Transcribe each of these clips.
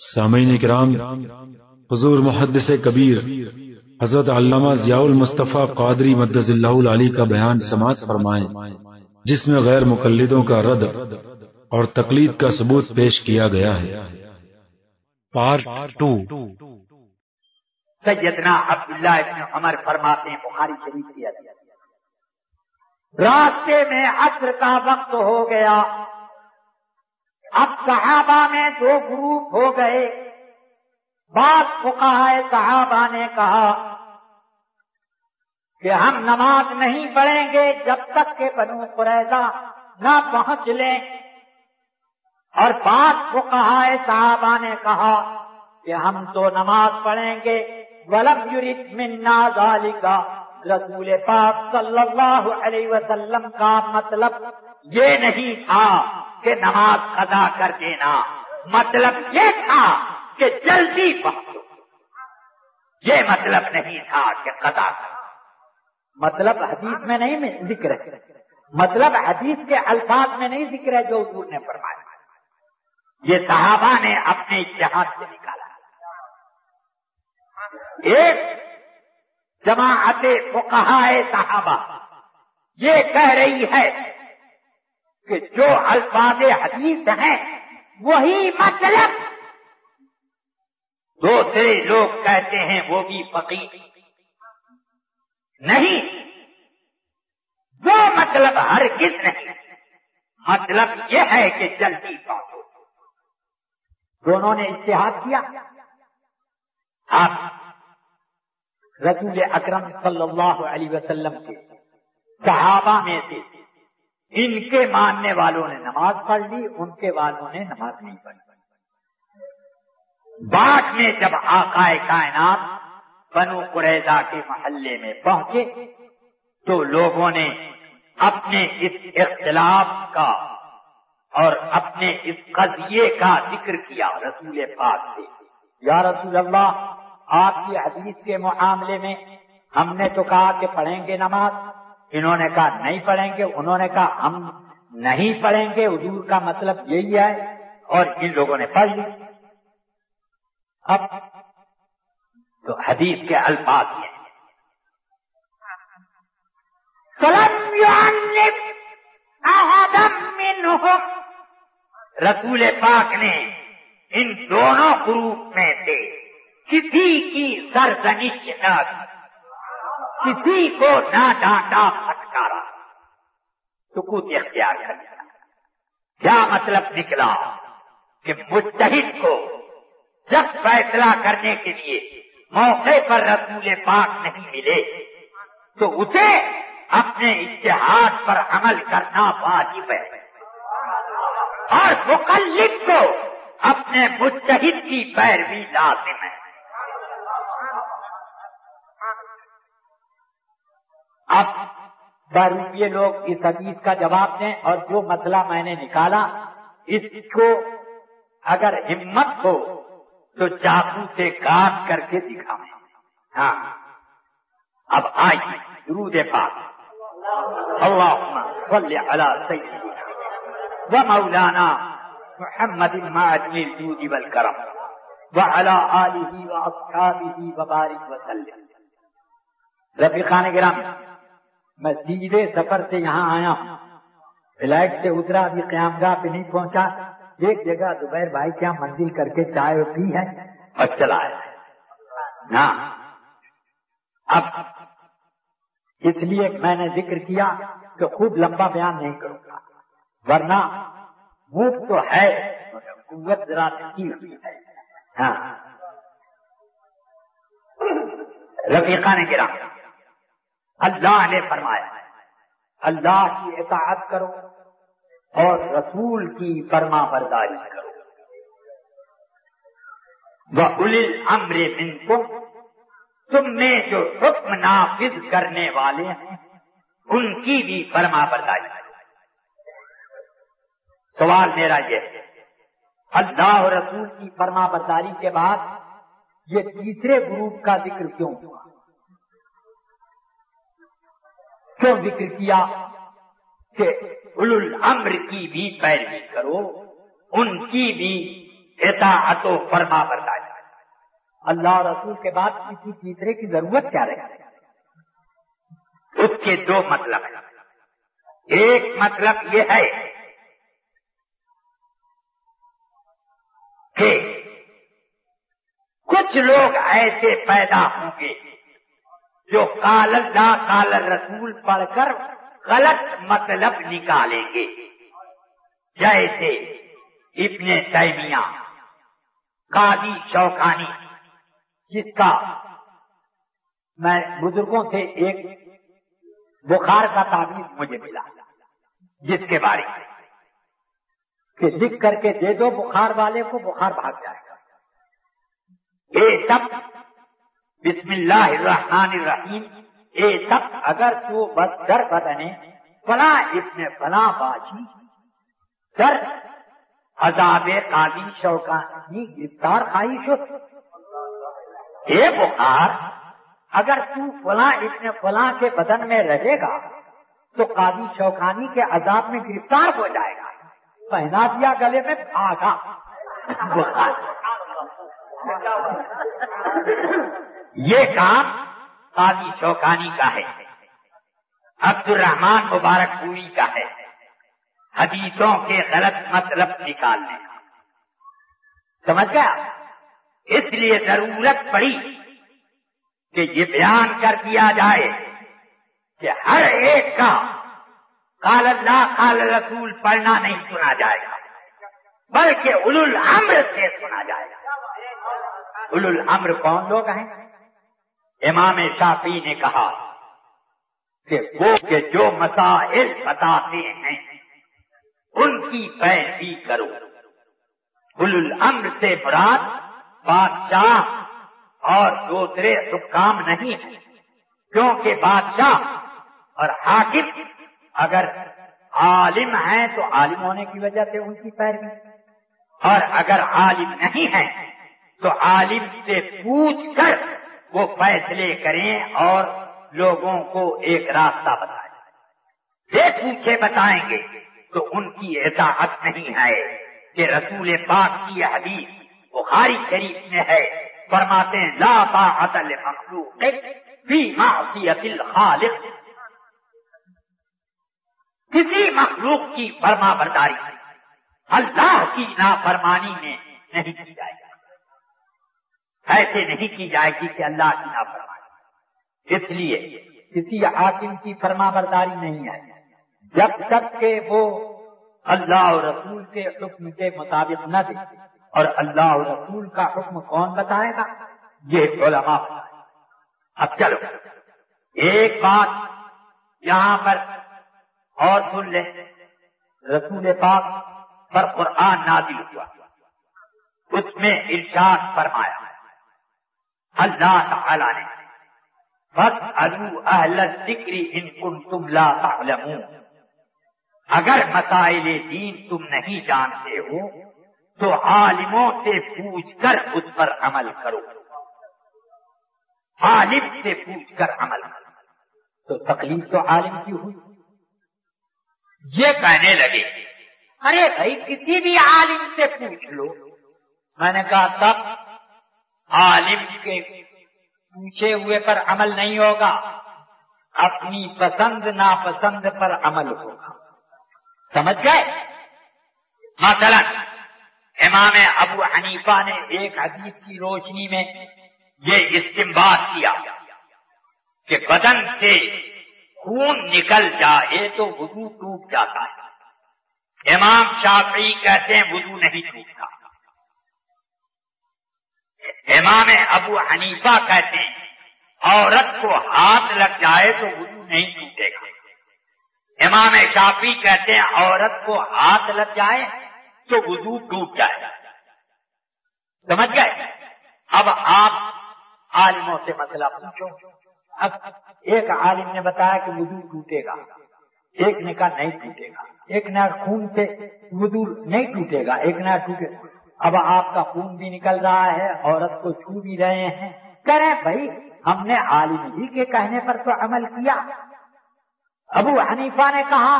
سامعین کرام، حضور محدث کبیر حضرت علامہ ضیاء المصطفیٰ قادری مدث اللہ العلی کا بیان سماعت فرمائیں، جس میں غیر مقلدوں کا رد اور تقلید کا ثبوت پیش کیا گیا ہے۔ پارٹ 2۔ سیدنا عبداللہ ابن عمر فرماتے ہیں، بخاری شریف کی حدیث، راستے میں عصر کا وقت ہو گیا، اب صحابہ میں دو گروپ ہو گئے۔ بعض فقہائے صحابہ نے کہا کہ ہم نماز نہیں پڑھیں گے جب تک کہ بنو قریظہ نہ پہنچ لیں، اور بعض فقہائے صحابہ نے کہا کہ ہم تو نماز پڑھیں گے وَلَمْ يُرِدْ مِنَّا ذَلِكَ۔ رسول پاک صلی اللہ علیہ وسلم کا مطلب یہ نہیں تھا کہ نماز قضا کر دینا، مطلب یہ تھا کہ جلدی پہنچو، یہ مطلب نہیں تھا کہ قضا کرنا۔ مطلب حدیث میں نہیں ذکر ہے، مطلب حدیث کے الفاظ میں نہیں ذکر ہے جو حضور نے فرمایا، یہ صحابہ نے اپنے اجتہاد سے نکالا۔ ایک جماعت فقہائے صحابہ یہ کہہ رہی ہے کہ جو الفاظ حدیث ہیں وہی مطلب، دوسرے لوگ کہتے ہیں وہ بھی فقیہ نہیں، وہ مطلب ہرگز نہیں، مطلب یہ ہے کہ جلدی پہنچو۔ دونوں نے اجتہاد کیا۔ آپ رسول اکرم صلی اللہ علیہ وسلم کے صحابہ میں سے ان کے ماننے والوں نے نماز پڑھ لی، ان کے والوں نے نماز نہیں پڑھی۔ بعد میں جب آقا کائنات بنو قریظہ کے محلے میں پہنچے تو لوگوں نے اپنے اس اختلاف کا اور اپنے اس قضیے کا ذکر کیا رسول پاک سے، یا رسول اللہ، آپ کی حدیث کے معاملے میں ہم نے تو کہا کہ پڑھیں گے نماز، انہوں نے کہا نہیں پڑھیں گے، انہوں نے کہا ہم نہیں پڑھیں گے، حضور کا مطلب یہی ہے، اور ان لوگوں نے پڑھ لی۔ اب تو حدیث کے الفاظ یہ ہیں، فَلَمْ يُعَلِّمْ أَحَدًا مِّنْهُمْ۔ رسول پاک نے ان دونوں گروپ میں سے کسی کی سرزنش نہ کی، کسی کو نہ ڈانٹا پھٹکارا، سکوت اختیار کر لیا۔ کیا مطلب نکلا کہ مجتہد کو جب فیصلہ کرنے کے لیے موقع پر رسول پاک نہیں ملے تو اسے اپنے اجتہاد پر عمل کرنا واجب ہے، اور مقلد کو اپنے مجتہد کی پیروی لازم ہے۔ اب بارویے لوگ اس حدیث کا جواب دیں، اور جو مسئلہ میں نے نکالا اس کو اگر ہمت ہو تو چاقو سے کاٹ کر کے دکھائیں۔ ہاں، اب آئیے درود پاک، اللہم صلی علی سیدنا و مولانا محمد المعدن الجود والکرم وعلی آلہ واصحابہ وبارک وسلم۔ رفیقان کرام، میں سیدھے سفر سے یہاں آیا ہوں، فلائٹ سے اترا، ابھی قیام گاہ پہ نہیں پہنچا، ایک جگہ زبیر بھائی کیا منزل کر کے چائے پی ہے اور چلا آیا نا۔ اب اس لیے میں نے ذکر کیا کہ خوب لمبا بیان نہیں کروں گا، ورنہ بھوک تو ہے قوت ذرا کی ہوئی ہے۔ ہاں رفیقان کرام، اللہ نے فرمایا اللہ کی اطاعت کرو اور رسول کی فرما برداری کرو، وَأُولِي الْأَمْرِ مِنْكُمْ، تم میں جو حکم نافذ کرنے والے ہیں ان کی بھی فرما برداری کرو۔ سوال میرا یہ ہے، اللہ اور رسول کی فرما برداری کے بعد یہ تیسرے گروپ کا ذکر کیوں ہوا؟ کیوں ذکر کیا کہ اولو الامر کی بھی پیروی کرو، ان کی بھی اطاعت و فرما برداری. اللہ اور رسول کے بعد کسی تیسرے کی ضرورت کیا رہے؟ اس کے دو مطلب ہیں. ایک مطلب یہ ہے کہ کچھ لوگ ایسے پیدا ہوں گے جو قال اللہ قال الرسول پڑھ کر غلط مطلب نکالیں گے، جیسے ابن تیمیہ، قاضی شوکانی، جس کا میں بزرگوں سے ایک بخار کا تعبیر مجھے ملا، جس کے بارے میں کہ لکھ کر کے دے دو بخار والے کو، بخار بھاگ جائے گا. اے سب بسم اللہ الرحمن الرحیم، اے سب اگر تو بدر بدنے فلاں ابن فلاں باجی در عذاب قاضی شوکانی گرفتار خواہی شد. اے بخار اگر تو فلاں ابن فلاں کے بدن میں رہے گا تو قاضی شوکانی کے عذاب میں گرفتار ہو جائے گا. پہنا دیا گلے میں، بھاگا بخار. یہ کام قاضی شوکانی کا ہے، عبد الرحمان مبارک پوری کا ہے، حدیثوں کے غلط مطلب نکالنے کا. سمجھ گیا؟ اس لیے ضرورت پڑی کہ یہ بیان کر دیا جائے کہ ہر ایک کا قال اللہ قال رسول پڑھنا نہیں سنا جائے گا، بلکہ اولو الامر سے سنا جائے گا. اولو الامر کون لوگ ہیں؟ امام شافعی نے کہا کہ وہ کہ جو مسائل بتاتے ہیں ان کی پیروی کرو. اولو الامر سے مراد بادشاہ اور دوسرے حکام نہیں ہیں، کیونکہ بادشاہ اور حاکم اگر عالم ہیں تو عالم ہونے کی وجہ سے ان کی پیروی، اور اگر عالم نہیں ہیں تو عالم سے پوچھ کر وہ فیصلے کریں اور لوگوں کو ایک راستہ بتائیں. یہ پوچھے بتائیں گے تو ان کی اطاعت نہیں ہے. کہ رسول پاک کی حدیث بخاری شریف میں ہے، فرماتے ہیں لا طاعت لمخلوق فی معصیت الخالق. کسی مخلوق کی فرما برداری اللہ کی نافرمانی میں نہیں کی جائے گی. ایسے نہیں کی جائے گی کہ اللہ کی نافرمانی. اس لیے کسی حاکم کی فرما برداری نہیں ہے جب تک کہ وہ اللہ اور رسول کے حکم کے مطابق نہ دے. اور اللہ اور رسول کا حکم کون بتائے گا؟ یہ علماء بتائے. اب چلو ایک بات یہاں پر اور سن لیں. رسول پاک پر قرآن نازل ہوا، اس میں ارشاد فرمایا اللہ تعالی نے فاسألوا اہل الذکر ان کنتم لا تعلمون. اگر مسائل دین تم نہیں جانتے ہو تو عالموں سے پوچھ کر اس پر عمل کرو. عالم سے پوچھ کر عمل کرو. تو تکلیف تو عالم کی ہوئی. یہ کہنے لگے ارے بھائی کسی بھی عالم سے پوچھ لو. میں نے کہا تب عالم کے پوچھے ہوئے پر عمل نہیں ہوگا، اپنی پسند ناپسند پر عمل ہوگا. سمجھ گئے؟ مثلا امام ابو حنیفہ نے ایک حدیث کی روشنی میں یہ استنباط کیا کہ بدن سے خون نکل جائے تو وضو ٹوٹ جاتا ہے. امام شافعی کہتے ہیں وضو نہیں ٹوٹتا. امام ابو حنیفہ کہتے ہیں عورت کو ہاتھ لگ جائے تو وضو نہیں ٹوٹے گا. امام شافعی کہتے ہیں عورت کو ہاتھ لگ جائے تو وضو ٹوٹ جائے. سمجھ گئے؟ اب آپ عالموں سے مسئلہ پوچھو. اب ایک عالم نے بتایا کہ وضو ٹوٹے گا، ایک نے کہا نہیں ٹوٹے گا، ایک نے خون سے وضو نہیں ٹوٹے گا، ایک نے ٹوٹے. اب آپ کا خون بھی نکل رہا ہے، عورت کو چھو بھی رہے ہیں. کہہ رہے بھائی ہم نے عالم ہی کے کہنے پر تو عمل کیا. ابو حنیفہ نے کہا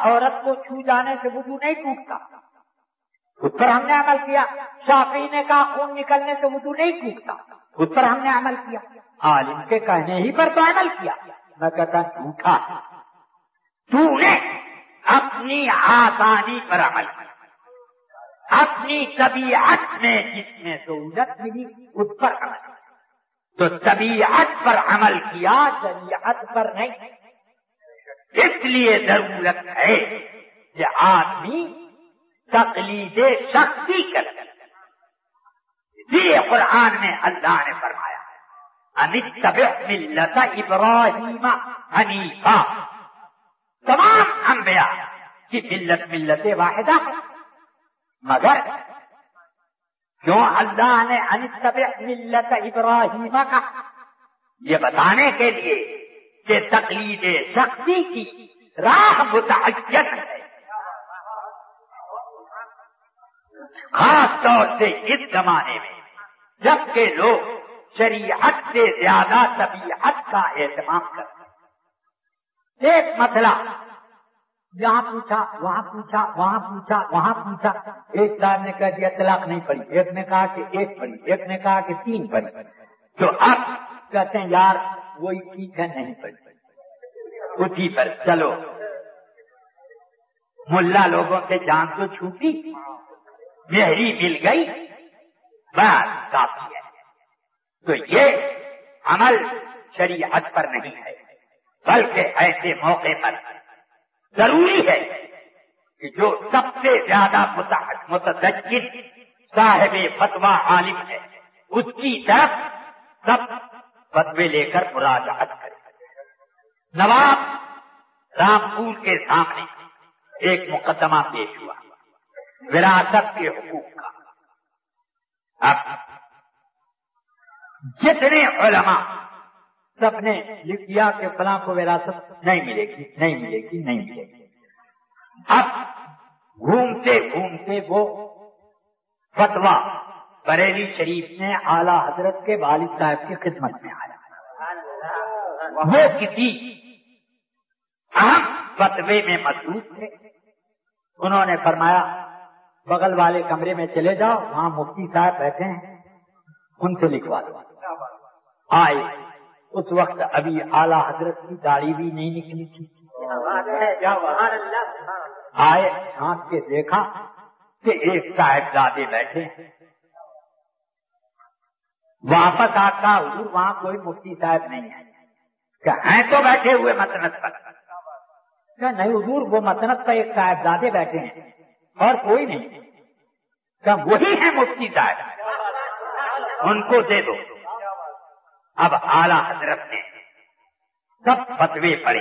عورت کو چھو جانے سے وضو نہیں ٹوٹتا. پر ہم نے عمل کیا. شافعی نے کہا خون نکلنے سے وضو نہیں ٹوٹتا، اس پر ہم نے عمل کیا. عالم کے کہنے ہی پر تو عمل کیا. میں کہتا جھوٹا، تو نے اپنی آسانی پر عمل کیا، اپنی طبیعت میں جس میں سہولت ملی اس پر عمل کیا. تو طبیعت پر عمل کیا، شریعت پر نہیں. اس لیے ضرورت ہے کہ آدمی تقلید شخصی کرے. اسی لیے قرآن میں اللہ نے فرمایا ان اتبع ملت ابراہیم حنیفا. تمام انبیاء کی ملت واحدہ ہے، مگر کیوں اللہ نے ان اتبع ملت ابراہیم کا؟ یہ بتانے کے لیے کہ تقلید شخصی کی راہ متعین ہے. خاص طور سے اس زمانے میں جبکہ لوگ شریعت سے زیادہ طبیعت کا اہتمام کرتے ہیں. ایک مسئلہ یہاں پوچھا، وہاں پوچھا، وہاں پوچھا، وہاں پوچھا. ایک صاحب نے کہا دیا طلاق نہیں پڑی، ایک نے کہا کہ ایک پڑی، ایک نے کہا کہ 3 پڑی. تو اب کہتے ہیں یار وہی ٹھیک ہے، نہیں پڑی اسی پر چلو. ملا لوگوں سے جان تو چھوٹی، مہری مل گئی، بس کافی ہے. تو یہ عمل شریعت پر نہیں ہے، بلکہ ایسے موقع پر ضروری ہے کہ جو سب سے زیادہ متدین صاحب فتویٰ عالم ہے اس کی طرف سب فتوے لے کر مراجعت کرے. نواب رامپور کے سامنے ایک مقدمہ پیش ہوا وراثت کے حقوق کا. اب جتنے علماء سب نے لکھ دیا کہ فلاں کو وراثت نہیں ملے گی، نہیں ملے گی، نہیں ملے گی. اب گھومتے گھومتے وہ فتویٰ بریلی شریف میں اعلی حضرت کے والد صاحب کی خدمت میں آیا. وہ کسی اہم فتوے میں مصروف تھے. انہوں نے فرمایا بغل والے کمرے میں چلے جاؤ، وہاں مفتی صاحب بیٹھے ہیں، ان سے لکھوا دو. آئے اس وقت ابھی اعلی حضرت کی داڑھی بھی نہیں نکلی تھی. آئے ہاتھ کے دیکھا کہ ایک صاحبزادے بیٹھے ہیں. واپس آتا حضور وہاں کوئی مفتی صاحب نہیں ہے. کہ ہیں تو بیٹھے ہوئے مسند پر. کہ نہیں حضور وہ مسند پر ایک صاحبزادے بیٹھے ہیں اور کوئی نہیں. کہ وہی ہے مفتی صاحب، ان کو دے دو. اب اعلی حضرت نے سب فتوے پڑھے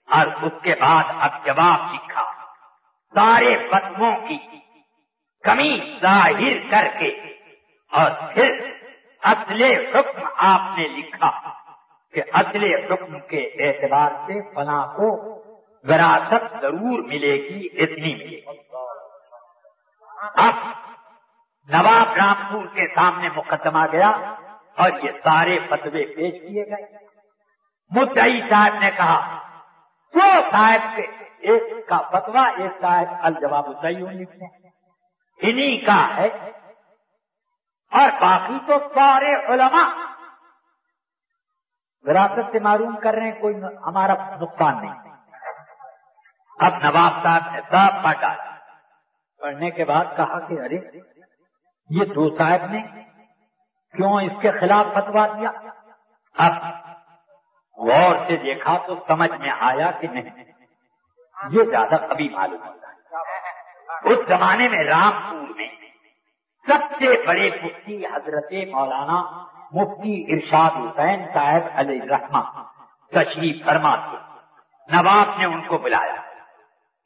اور اس کے بعد اب جواب لکھا. سارے فتووں کی کمی ظاہر کر کے اور پھر اصل حکم آپ نے لکھا کہ اصل حکم کے اعتبار سے فلاں کو وراثت ضرور ملے گی، اتنی ملے گی. اب نواب رامپور کے سامنے مقدمہ گیا اور یہ سارے فتوے پیش کیے گئے. مدعی صاحب نے کہا جو صاحب کے ایک کا فتویٰ ایک صاحب الجواب الصحیح لکھتے ہیں، انہی کا ہے، اور باقی تو سارے علماء وراثت سے معروم کر رہے ہیں، کوئی ہمارا نقصان نہیں. اب نواب صاحب نے سب پڑھ ڈالا. پڑھنے کے بعد کہا کہ ارے یہ دو صاحب نے کیوں اس کے خلاف فتویٰ دیا؟ اب غور سے دیکھا تو سمجھ میں آیا کہ نہیں، یہ زیادہ کبھی معلوم ہوتا ہے. اس زمانے میں رامپور میں سب سے بڑے مفتی حضرت مولانا مفتی ارشاد حسین صاحب علیہ الرحمہ تشریف فرما تھے. نواب نے ان کو بلایا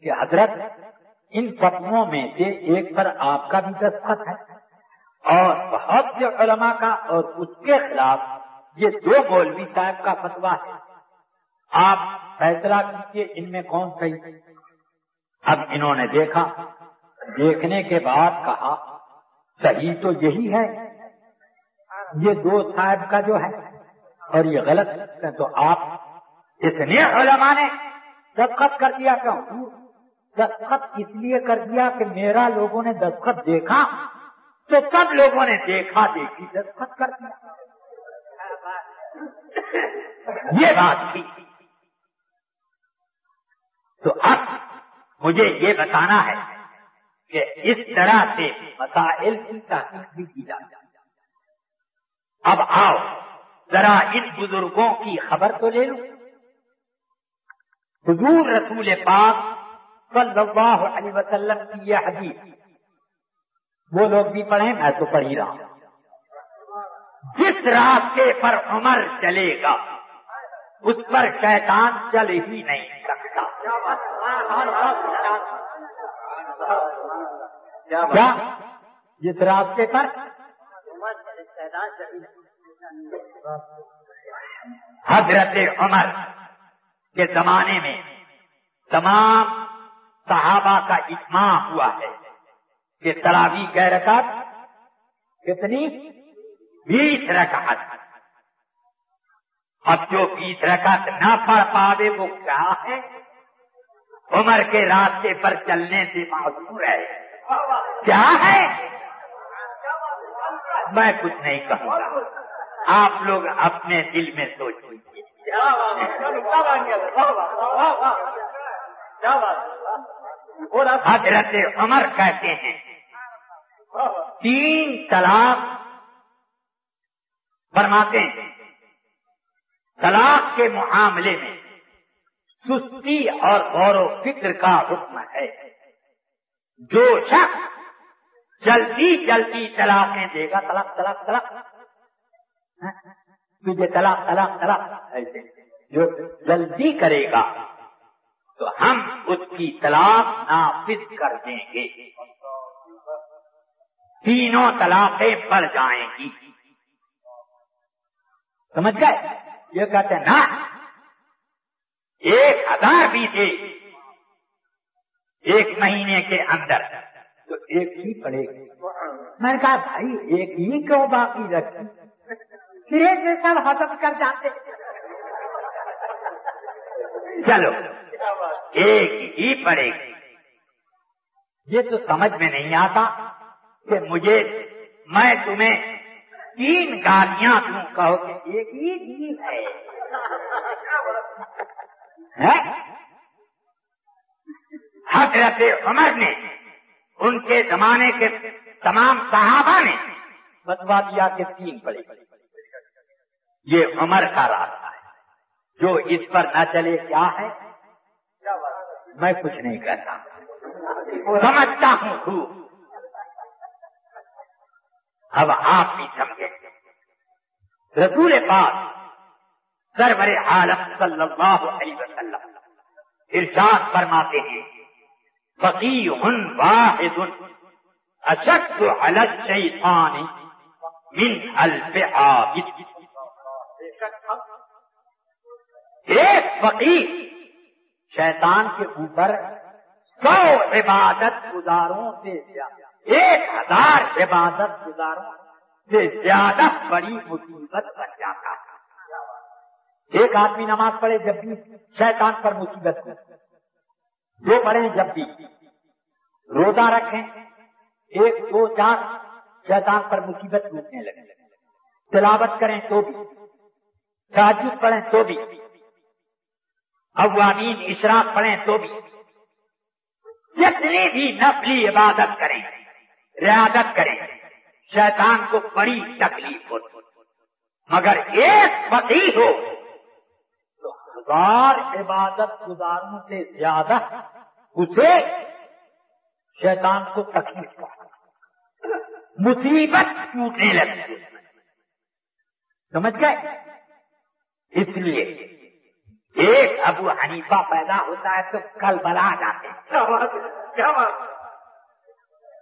کہ حضرت ان فتووں میں سے ایک پر آپ کا بھی دستخط ہے اور بہت سے علماء کا، اور اس کے خلاف یہ دو مولوی صاحب کا فتویٰ ہے. آپ فیصلہ کیجیے ان میں کون صحیح. اب انہوں نے دیکھا، دیکھنے کے بعد کہا صحیح تو یہی ہے، یہ دو صاحب کا جو ہے، اور یہ غلط ہے. تو آپ اتنے علماء نے دستخط کر دیا کہ دستخط اس لیے کر دیا کہ میرا لوگوں نے دستخط دیکھا تو سب لوگوں نے دیکھا دیکھی دستخط کر دیا. یہ بات تھی. تو اب مجھے یہ بتانا ہے کہ اس طرح سے مسائل کی تحقیق بھی کی جاتی ہے. اب آؤ ذرا ان بزرگوں کی خبر تو لے لو. حضور رسول پاک صلی اللہ علیہ وسلم کی یہ حدیث وہ لوگ بھی پڑھیں, میں تو پڑھ ہی رہا ہوں. جس راستے پر عمر چلے گا اس پر شیطان چل ہی نہیں سکتا. کیا جس راستے پر حضرت عمر کے زمانے میں تمام صحابہ کا اجماع ہوا ہے کہ تراویح کی رکعت کتنی 20 رکعت. اب جو 20 رکعت نہ پڑھ پاوے وہ کیا ہے؟ عمر کے راستے پر چلنے سے معذور ہے. کیا ہے؟ میں کچھ نہیں کہوں گا, آپ لوگ اپنے دل میں سوچ لیجیے. حضرت عمر کہتے ہیں 3 طلاق فرماتے ہیں. طلاق کے معاملے میں سستی اور غور و فکر کا حکم ہے. جو شخص جلدی جلدی طلاقیں دے گا, طلاق طلاق طلاق تجھے طلاق طلاق طلاق ایسے جو جلدی کرے گا تو ہم اس کی طلاق نافذ کر دیں گے. 3 طلاقیں پڑ جائیں گی. سمجھ گئے؟ یہ کہتے ہیں نا 1000 بھی دے 1 مہینے کے اندر تو 1 ہی پڑے گی. میں نے کہا بھائی 1 ہی کیوں باقی رکھی, پھر ایک سب ختم کر جاتے. چلو 1 ہی پڑے گی. یہ تو سمجھ میں نہیں آتا کہ میں تمہیں 3 گالیاں دوں, کہو کہ 1 ہی ہے. حضرت عمر نے ان کے زمانے کے تمام صحابہ نے فتویٰ دیا کہ 3 پڑے. یہ عمر کا راستہ ہے. جو اس پر نہ چلے کیا ہے؟ میں کچھ نہیں کہتا, سمجھتا ہوں خوب. اب آپ بھی سمجھیں. رسول پاک سرور عالم صلی اللہ علیہ وسلم ارشاد فرماتے ہیں فقیہ واحد اشد علی الشیطان من 1000 عابد. ایک فقیہ شیطان کے اوپر 100 عبادت گزاروں سے زیادہ 1000 عبادت گزاروں سے زیادہ بڑی مصیبت بن جاتا ہے. ایک آدمی نماز پڑھے جب بھی شیطان پر مصیبت ہو, 2 پڑھیں جب بھی, روزہ رکھیں 1 2 4 شیطان پر مصیبت ٹوٹنے لگے, تلاوت کریں تو بھی, تہجد پڑھیں تو بھی, اوابین اشراق پڑھیں تو بھی, جتنی بھی نفلی عبادت کریں ریاضت کریں شیطان کو بڑی تکلیف ہوتی. مگر ایک فقیہ ہو تو 1000 عبادت گزاروں سے زیادہ اسے شیطان کو تکلیف کا مصیبت ٹوٹنے لگتی. سمجھ گئے؟ اس لیے ایک ابو حنیفہ پیدا ہوتا ہے تو کل بلا جاتے ہیں.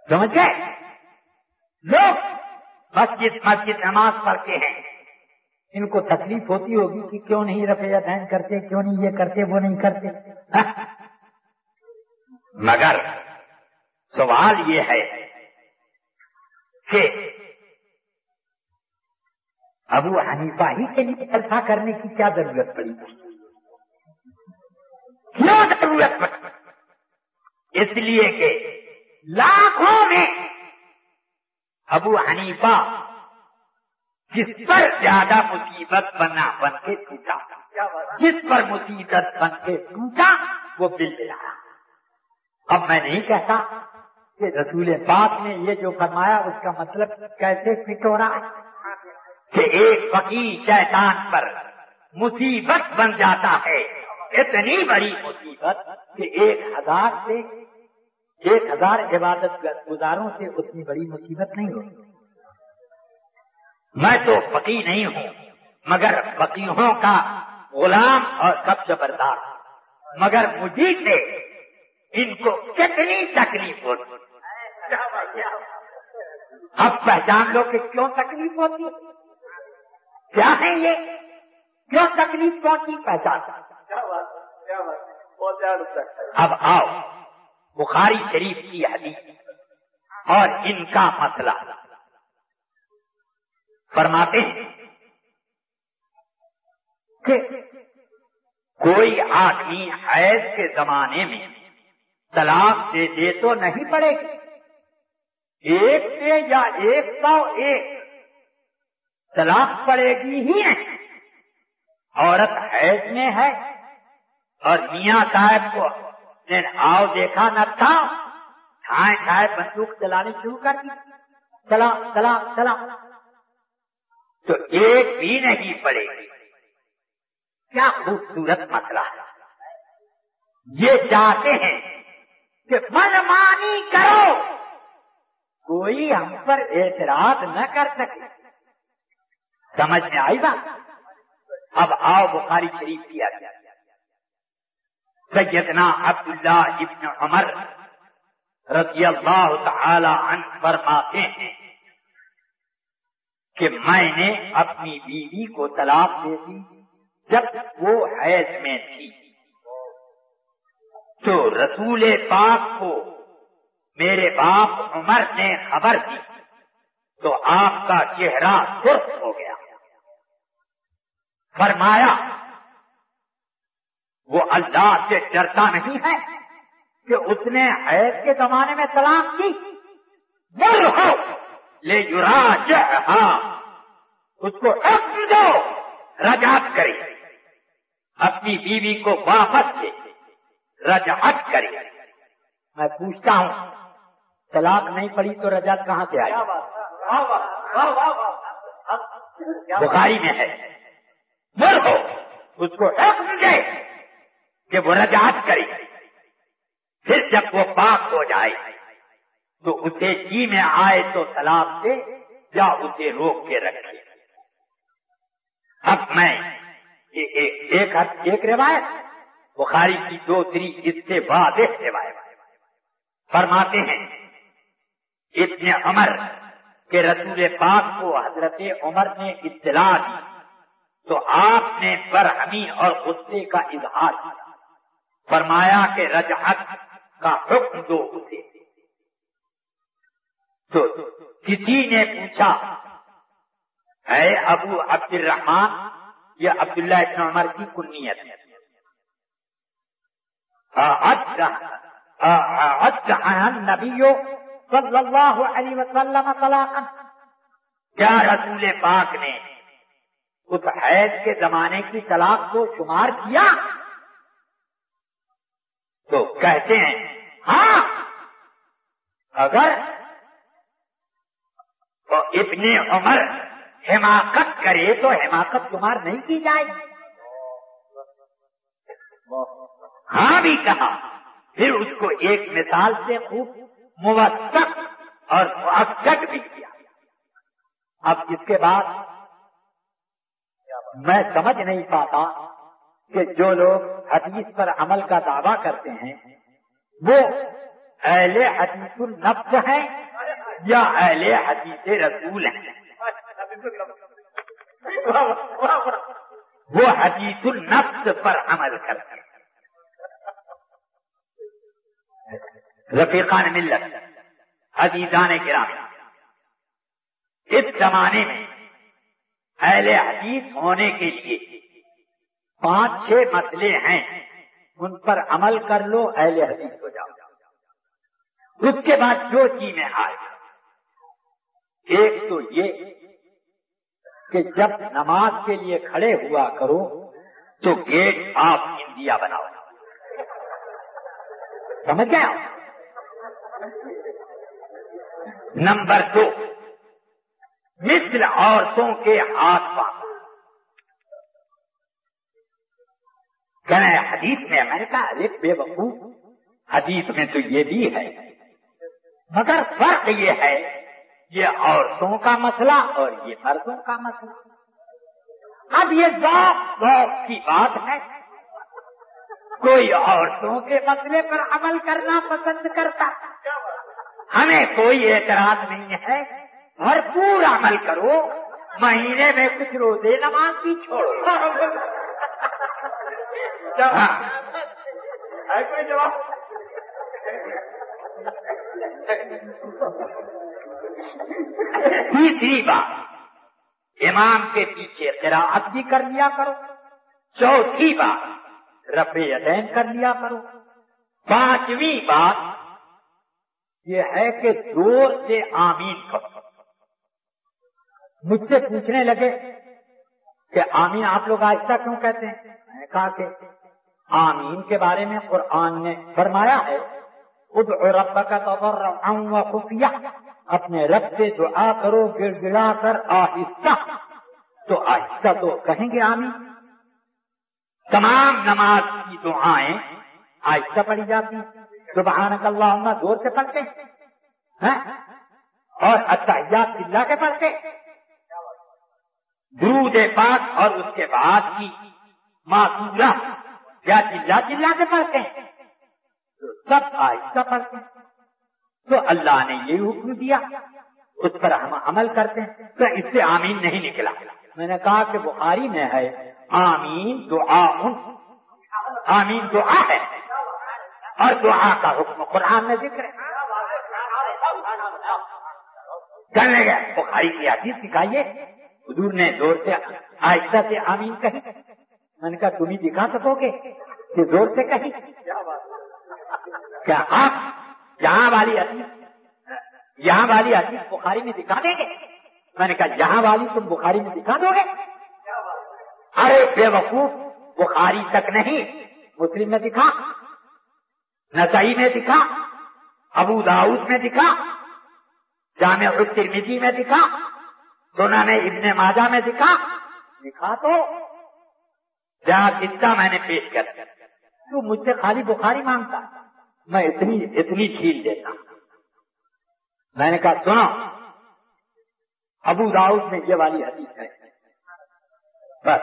سمجھ گئے؟ لوگ مسجد نماز پڑھتے ہیں, ان کو تکلیف ہوتی ہوگی کہ کیوں نہیں رفع یدین کرتے, کیوں نہیں یہ کرتے وہ نہیں کرتے. مگر سوال یہ ہے کہ ابو حنیفہ ہی کے لیے جلسہ کرنے کی کیا ضرورت پڑی, کیوں ضرورت پڑی؟ اس لیے کہ لاکھوں میں ابو حنیفہ جس پر زیادہ مصیبت بن کے ٹوٹا، جس پر مصیبت بن کے ٹوٹا وہ بل رہا۔ اب میں نہیں کہتا کہ رسول پاک نے یہ جو فرمایا اس کا مطلب کیسے فٹ ہو رہا ہے کہ ایک فقیر شیطان پر مصیبت بن جاتا ہے، اتنی بڑی مصیبت کہ 1000 عبادت گزاروں سے اتنی بڑی مصیبت نہیں ہوتی۔ میں تو فقیر نہیں ہوں مگر فقیروں کا غلام اور سب زبردار، مگر مجھے سے ان کو کتنی تکلیف ہوتی۔ اب پہچان لو کہ کیوں تکلیف ہوتی، کیا ہے یہ، کیوں تکلیف پہنچی، پہچان۔ اب آؤ بخاری شریف کی حدیث اور ان کا مسئلہ فرماتے ہیں کہ کوئی آدمی حیض کے زمانے میں طلاق دے تو نہیں پڑے گی، 1 سے یا 101 طلاق پڑے گی ہی نہیں۔ عورت حیض میں ہے اور میاں صاحب کو نے آؤ دیکھا نہ تھا، ٹھائیں بندوق چلانی شروع کر دی، چلا تو 1 بھی نہیں پڑے گی۔ کیا خوبصورت مسئلہ ہے۔ یہ چاہتے ہیں کہ منمانی کرو، کوئی ہم پر اعتراض نہ کر سکے۔ سمجھ میں آئی بات؟ اب آؤ بخاری شریف کی حدیث۔ سیدنا عبداللہ ابن عمر رضی اللہ تعالی عنہ فرماتے ہیں کہ میں نے اپنی بیوی کو طلاق دے دی جب وہ حیض میں تھی، تو رسول پاک کو میرے باپ عمر نے خبر دی تو آپ کا چہرہ سرخ ہو گیا۔ فرمایا وہ اللہ سے ڈرتا نہیں ہے کہ اس نے حیض کے زمانے میں طلاق دی، مرہو لے یراجعہا، اس کو حکم دو رجعت کرے، اپنی بیوی کو واپس لے رجعت کرے۔ میں پوچھتا ہوں طلاق نہیں پڑی تو رجعت کہاں سے آئی؟ بخاری میں ہے، مرہو اس کو حکم دے کہ وہ رجعت کرے، پھر جب وہ پاک ہو جائے تو اسے جی میں آئے تو طلاق دے یا اسے روک کے رکھے۔ اب میں ایک روایت بخاری کی دوسری اس سے واضح روایت فرماتے ہیں ابن عمر کہ رسول پاک کو حضرت عمر نے اطلاع دی تو آپ نے برہمی اور غصے کا اظہار کیا، فرمایا کہ رجعت کا حکم دو اسے۔ تو کسی نے پوچھا اے ابو عبد الرحمن، یہ عبداللہ ابن عمر کی کنیت ہے، النبی صلی اللہ علیہ وسلم طلاقا، کیا رسول پاک نے اس حیض کے زمانے کی طلاق کو شمار کیا؟ تو کہتے ہیں ہاں، اگر تو ابن عمر حماقت کرے تو حماقت شمار نہیں کی جائے گی۔ ہاں بھی کہا، پھر اس کو ایک مثال سے خوب موثق اور مؤکد بھی کیا۔ اب اس کے بعد میں سمجھ نہیں پاتا کہ جو لوگ حدیث پر عمل کا دعویٰ کرتے ہیں وہ اہل حدیث النفس ہیں یا اہل حدیث رسول ہیں۔ وہ حدیث النفس پر عمل کرتے ہیں۔ رفیقان ملت، عزیزان کرام، اس زمانے میں اہل حدیث ہونے کے لیے 5-6 مسئلے ہیں، ان پر عمل کر لو اہل حدیث ہو جاؤ۔ اس کے بعد جو چیزیں آئے، ایک تو یہ کہ جب نماز کے لیے کھڑے ہوا کرو تو گیٹ آف انڈیا بناؤ. سمجھ گئے آپ؟ نمبر 2، مثل عورتوں کے ہاتھ باندھ. کہنا ہے حدیث میں، میں نے کہا ارے بے وقوف، حدیث میں تو یہ بھی ہے، مگر فرق یہ ہے یہ عورتوں کا مسئلہ اور یہ مردوں کا مسئلہ. اب یہ ذوق کی بات ہے، کوئی عورتوں کے مسئلے پر عمل کرنا پسند کرتا، ہمیں کوئی اعتراض نہیں ہے، بھرپور عمل کرو، مہینے میں کچھ روزے نماز بھی چھوڑو. کوئی جواب؟ تیسری بات، امام کے پیچھے قراءت بھی کر لیا کرو. چوتھی بات، رفع یدین کر لیا کرو. پانچویں بات یہ ہے کہ زور سے آمین کہو. مجھ سے پوچھنے لگے کہ آمین آپ لوگ آہستہ کیوں کہتے ہیں؟ میں نے کہا کہ آمین کے بارے میں قرآن نے فرمایا ہے ادعو ربک تضرعا وخفیہ، اپنے رب سے دعا کرو گڑ گڑا کر آہستہ. تو آہستہ تو کہیں گے آمین. تمام نماز کی دعائیں آہستہ پڑھی جاتی ہیں. سبحانک اللہم زور سے پڑھتے ہیں اور التحیات للہ کے پڑھتے، درود پاک اور اس کے بعد کی معصورہ یا چلا چلا کے پڑھتے ہیں، تو سب آہستہ پڑھتے ہیں. تو اللہ نے یہ حکم دیا، اس پر ہم عمل کرتے ہیں. تو اس سے آمین نہیں نکلا. میں نے کہا کہ بخاری میں ہے آمین دعا، آمین دعا ہے اور دعا کا حکم قرآن میں ذکر ہے. کرنے گئے بخاری کی حدیث دکھائیے، حضور نے زور سے آہستہ سے آمین کہی. میں نے کہا تم ہی دکھا سکو گے کہ زور سے کہی؟ کیا آپ یہاں والی حدیث بخاری میں دکھا دیں گے؟ میں نے کہا یہاں والی تم بخاری میں دکھا دو گے؟ ارے بے وقوف، بخاری تک نہیں، مسلم میں دکھا، نسائی میں دکھا، ابو داؤد میں دکھا، جامع الترمذی میں دکھا، سنن ابن ماجہ میں دکھا تو جہاں جتنا میں نے پیش کر دیا. تو مجھ سے خالی بخاری مانگتا، میں اتنی چھیل دیتا. میں نے کہا سنو، ابو داؤد میں یہ والی حدیث ہے. بس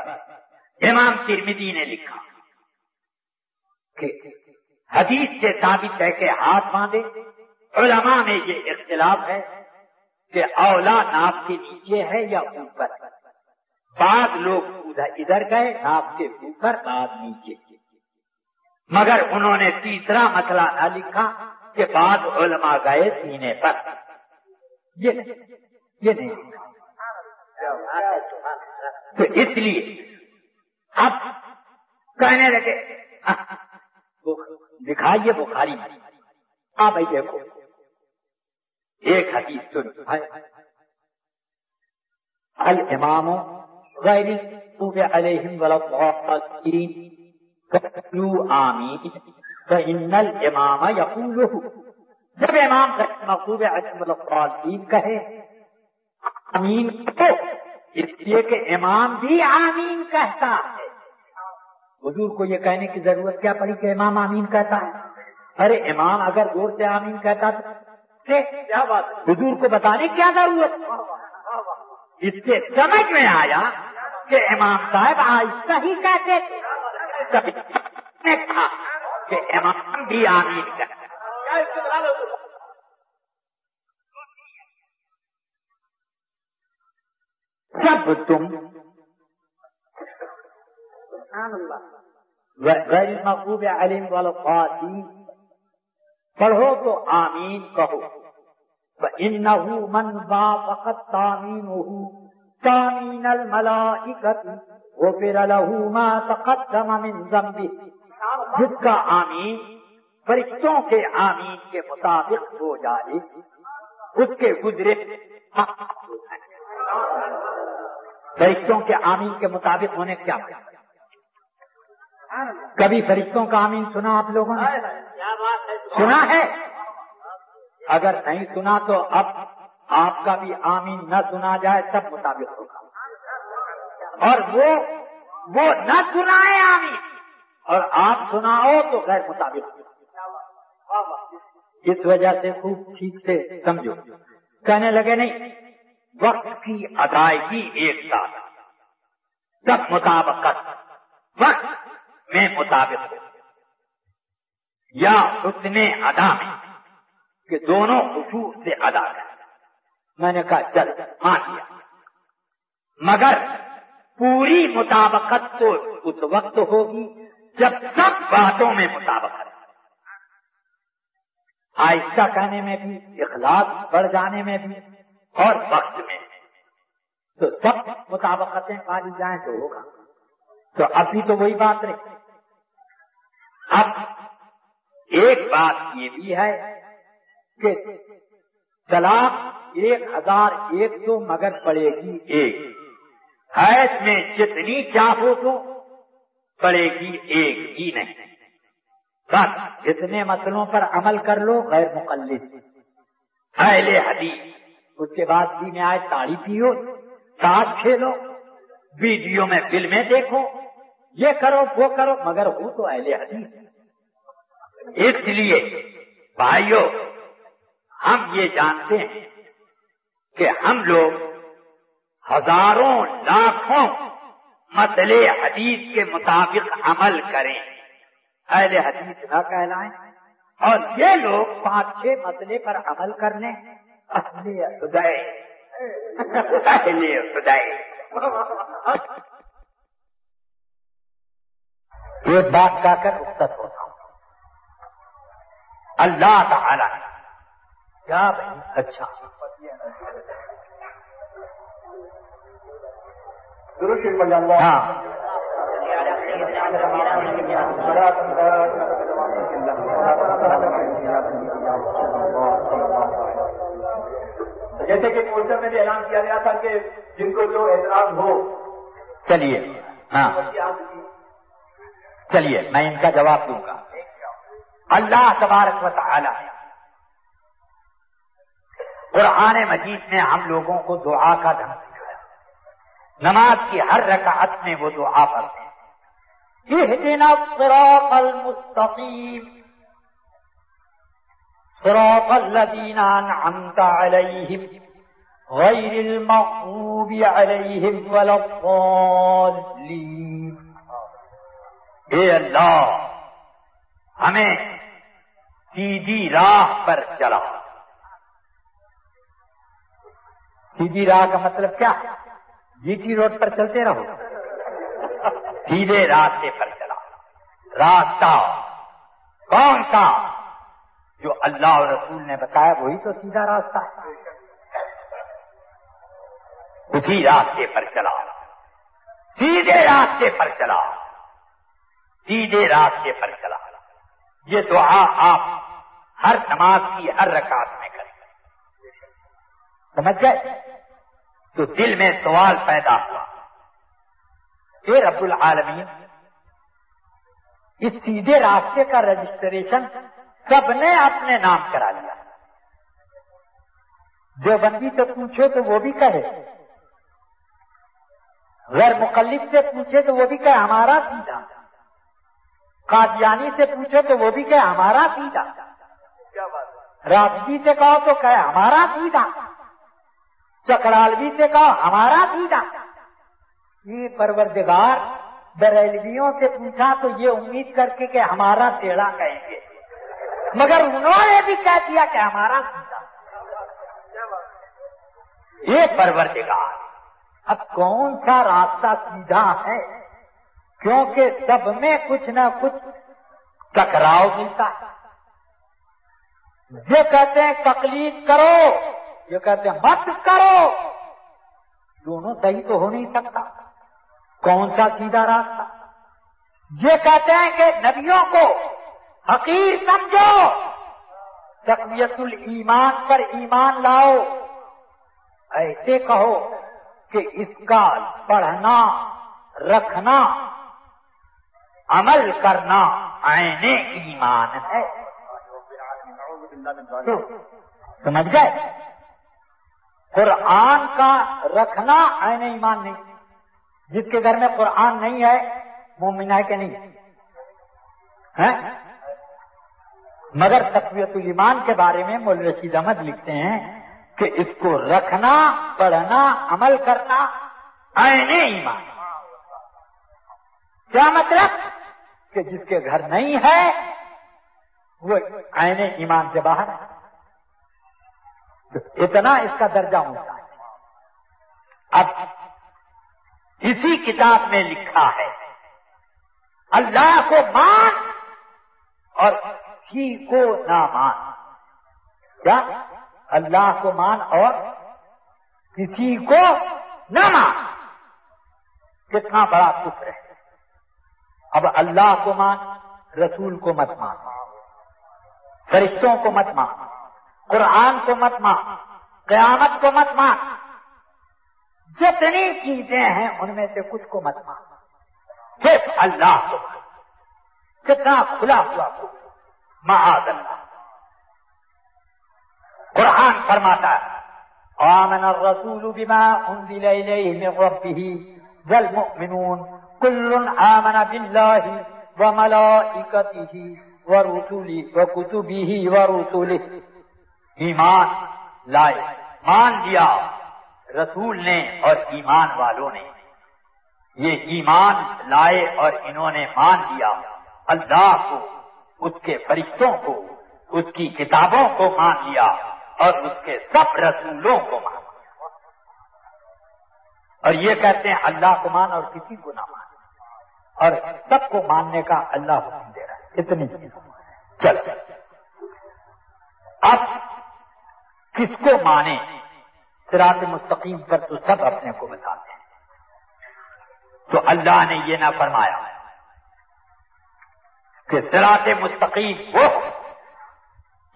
امام ترمذی نے لکھا کہ حدیث سے ثابت ہے کہ ہاتھ باندھے. علماء میں یہ اختلاف ہے کہ اولا ناف کے نیچے ہے یا اوپر. بعض لوگ ادھر گئے ناف کے اوپر، بعض نیچے. مگر انہوں نے تیسرا مسئلہ نہ لکھا کہ بعض علماء گئے سینے پر. یہ نہیں. تو اس لیے اب کہنے لگے دکھائیے بخاری میں. بھائی دیکھو ایک حدیث سن، الامام غیر المغضوب علیہم ولا الضالین قولوا آمین فإن الامام یقولہ. جب امام مغضوب علیہم ولا الضالین کہے آمین تو اس لیے کہ امام بھی آمین کہتا ہے. حضور کو یہ کہنے کی ضرورت کیا پڑی کہ امام آمین کہتا ہے؟ ارے امام اگر زور سے آمین کہتا تو کیا بات، حضور کو بتانے کیا ضرورت؟ اس سے سمجھ میں آیا کہ امام صاحب آہستہ ہی کہتے تھے. نے کہا کہ امام بھی آمین کہتا ہے. جب تم غیر المغضوب علیہم ولا الضالین پڑھو تو آمین کہو. فإنه من وافقت تامینه تامین الملائکۃ غفر له ما تقدم من ذنبه. جس کا آمین فرشتوں کے آمین کے مطابق ہو جائے اس کے گزرے فرشتوں کے آمین کے مطابق ہونے کیا کبھی فرشتوں کا آمین سنا آپ لوگوں نے؟ سنا ہے؟ اگر نہیں سنا تو اب آپ کا بھی آمین نہ سنا جائے سب مطابق ہوگا، اور وہ نہ سنائے آمین اور آپ سناؤ تو غیر مطابق ہوگا۔ اس وجہ سے خوب ٹھیک سے سمجھو۔ کہنے لگے نہیں، وقت کی ادائیگی ایک ساتھ، سب مطابقت وقت میں مطابق ہو، یا حسن ادا میں کہ دونوں خشوع سے ادا کریں۔ میں نے کہا چل مان لیا، مگر پوری مطابقت تو اس وقت ہوگی جب سب باتوں میں مطابقت، آہستہ کہنے میں بھی، اخلاص بڑھ جانے میں بھی، اور وقت میں تو سب مطابقتیں پالی جائیں تو ہوگا۔ تو ابھی تو وہی بات رہی۔ اب ایک بات یہ بھی ہے کہ طلاق 1001 تو مگر پڑے گی ایک، حیض میں جتنی چاہو تو پڑے گی ایک ہی نہیں۔ بس اتنے مسئلوں پر عمل کر لو غیر مقلد اہل حدیث۔ اس کے بعد بھی میں آئے تاڑی پیو، تاش کھیلو، ویڈیو میں فلمیں دیکھو، یہ کرو وہ کرو، مگر وہ تو اہل حدیث۔ اس لیے بھائیو، ہم یہ جانتے ہیں کہ ہم لوگ ہزاروں لاکھوں مسئلے حدیث کے مطابق عمل کریں، اہل حدیث نہ کہلائیں، اور یہ لوگ 5-6 مسئلے پر عمل کر لیں، اہل خدائے اہل خدائے۔ ایک بات کہہ کر رخصت ہوتا ہوں۔ اللہ تعالی کیا بھائی اچھا ہاں جیسے کہ پوسٹر میں بھی اعلان کیا گیا تھا کہ جن کو جو اعتراض ہو، چلیے ہاں چلیے میں ان کا جواب دوں گا۔ اللہ تبارک و تعالی قرآن مجید میں ہم لوگوں کو دعا کا ڈھنگ سکھایا۔ نماز کی ہر رکعت میں وہ دعا پڑھتے ہیں، اہدنا الصراط المستقیم صراط الذین انعمت علیہم غیر المغضوب علیہم ولا الضالین۔ اے اللہ ہمیں سیدھی راہ پر چلا۔ سیدھی راہ کا مطلب کیا؟ جی ٹی روڈ پر چلتے رہو، سیدھے راستے پر چلا۔ راستہ کون سا؟ جو اللہ اور رسول نے بتایا وہی تو سیدھا راستہ ہے، اسی راستے پر چلا، سیدھے راستے پر چلا، سیدھے راستے پر چلا۔ یہ دعا آپ ہر نماز کی ہر رکعت میں کریں، سمجھ گئے؟ تو دل میں سوال پیدا ہوا، اے رب العالمین، اس سیدھے راستے کا رجسٹریشن سب نے اپنے نام کرا لیا، دیوبندی سے پوچھو تو وہ بھی کہے، غیر مقلد سے پوچھے تو وہ بھی کہے ہمارا سیدھا، قادیانی سے پوچھو تو وہ بھی کہے ہمارا سیدھا، رافضی سے کہو تو کہے ہمارا سیدھا، چکرالوی سے کہو ہمارا سیدھا۔ یہ پروردگار بریلویوں سے پوچھا تو یہ امید کر کے کہ ہمارا ٹیڑھا کہیں گے، مگر انہوں نے بھی کہہ دیا کہ ہمارا سیدھا۔ یہ پروردگار، اب کون سا راستہ سیدھا ہے؟ کیونکہ سب میں کچھ نہ کچھ ٹکراؤ ملتا ہے۔ یہ کہتے ہیں تقلید کرو، یہ کہتے ہیں مت کرو، دونوں صحیح تو ہو نہیں سکتا۔ کون سا سیدھا راستہ؟ یہ کہتے ہیں کہ نبیوں کو حقیر سمجھو، تقویت الایمان پر ایمان لاؤ، ایسے کہو کہ اس کا پڑھنا، رکھنا، عمل کرنا عین ایمان ہے۔ سمجھ گئے؟ قرآن کا رکھنا عین ایمان نہیں۔ جس کے گھر میں قرآن نہیں ہے مومن ہے کہ نہیں ہے؟ مگر تقویت الایمان کے بارے میں مولوی رشید احمد لکھتے ہیں کہ اس کو رکھنا، پڑھنا، عمل کرنا عین ایمان۔ کیا مطلب؟ کہ جس کے گھر نہیں ہے وہ عین ایمان سے باہر ہے۔ اتنا اس کا درجہ ہوتا ہے۔ اب اسی کتاب میں لکھا ہے اللہ کو مان اور کسی کو نہ مان۔ کیا؟ اللہ کو مان اور کسی کو نہ مان۔ کتنا بڑا کفر ہے۔ اب اللہ کو مان، رسول کو مت مان، فرشتوں کو مت مان، قرآن کو مت مان، قیامت کو مت مان، جتنی چیزیں ہیں ان میں سے کچھ کو مت مان، صرف اللہ کو مان۔ کتنا کھلا ہوا معاذ اللہ۔ قرآن فرماتا ہے آمن الرسول بما انزل الیہ من ربہ والمؤمنون کل آمن باللہ وملائکتہ ورسلہ وکتبہ ورسلہ۔ ایمان لائے، مان لیا رسول نے اور ایمان والوں نے۔ یہ ایمان لائے اور انہوں نے مان لیا اللہ کو، اس کے فرشتوں کو، اس کی کتابوں کو مان لیا اور اس کے سب رسولوں کو مان لیا۔ اور یہ کہتے ہیں اللہ کو مان اور کسی کو نہ مان، اور سب کو ماننے کا اللہ حکم دے رہا ہے۔ اتنی چل اب کس کو مانے؟ صراط مستقیم پر تو سب اپنے کو بتاتے ہیں، تو اللہ نے یہ نہ فرمایا کہ صراط مستقیم وہ